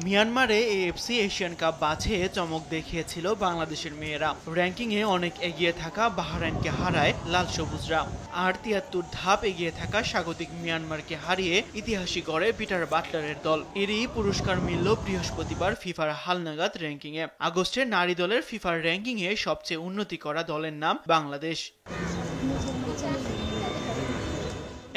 মিয়ানমারে AFC Asian cup বাছাইয়ে চমক দেখিয়েছিল বাংলাদেশের মেয়েরা। র্যাঙ্কিংয়ে অনেক এগিয়ে থাকা বাহরাইনকে হারায় লাল সবুজরা। আর ৭৩ ধাপ এগিয়ে থাকা স্বাগতিক মিয়ানমারকে হারিয়ে ইতিহাসই গড়ে পিটার বাটলারের দল। এরই পুরস্কার মিলল বৃহস্পতিবার ফিফার হালনাগাদ র্যাঙ্কিংয়ে। আগস্টে নারী দলের ফিফার র্যাঙ্কিংয়ে সবচেয়ে উন্নতি করা দলের নাম বাংলাদেশ।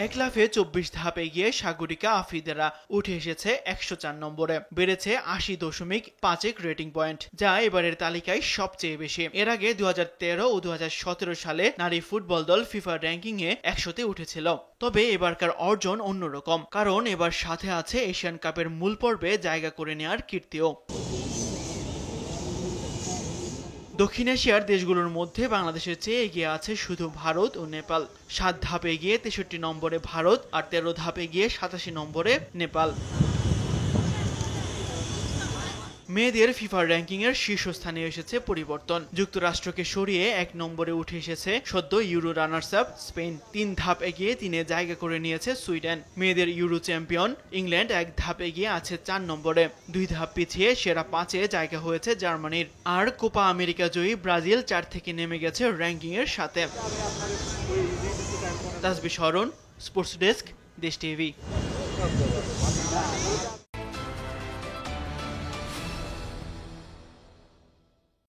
এক লাফে ২৪ ধাপ এগিয়ে সাগরিকা আফ্রিদিরা উঠে এসেছে ১০৪ নম্বরে, বেড়েছে ৮০.৫ রেটিং পয়েন্ট, যা এবারের তালিকায় সবচেয়ে বেশি। এর আগে ২০১৩ ও ২০১৭ সালে নারী ফুটবল দল ফিফা র্যাঙ্কিংয়ে ১০০তে উঠেছিল। তবে এবারকার অর্জন অন্যরকম, কারণ এবার সাথে আছে এশিয়ান কাপের মূল পর্বে জায়গা করে নেওয়ার কীর্তিও। দক্ষিণ এশিয়ার দেশগুলোর মধ্যে বাংলাদেশের চেয়ে এগিয়ে আছে শুধু ভারত ও নেপাল। ৭ ধাপে এগিয়ে ৬৩ নম্বরে ভারত, আর ১৩ ধাপে এগিয়ে ৮৭ নম্বরে নেপাল। মেয়েদের ফিফার র্যাঙ্কিংয়ের শীর্ষস্থানে এসেছে পরিবর্তন। যুক্তরাষ্ট্রকে সরিয়ে ১ নম্বরে উঠে এসেছে সদ্য ইউরো রানার্স আপ স্পেন। ৩ ধাপ এগিয়ে ৩-এ জায়গা করে নিয়েছে সুইডেন। মেয়েদের ইউরো চ্যাম্পিয়ন ইংল্যান্ড ১ ধাপ এগিয়ে আছে ৪ নম্বরে। ২ ধাপ পিছিয়ে সেরা ৫-এ জায়গা হয়েছে জার্মানির। আর কোপা আমেরিকা জয়ী ব্রাজিল ৪ থেকে নেমে গেছে র্যাঙ্কিংয়ের সাথে। তাসবিহ শরণ, স্পোর্টস ডেস্ক, দেশ টিভি।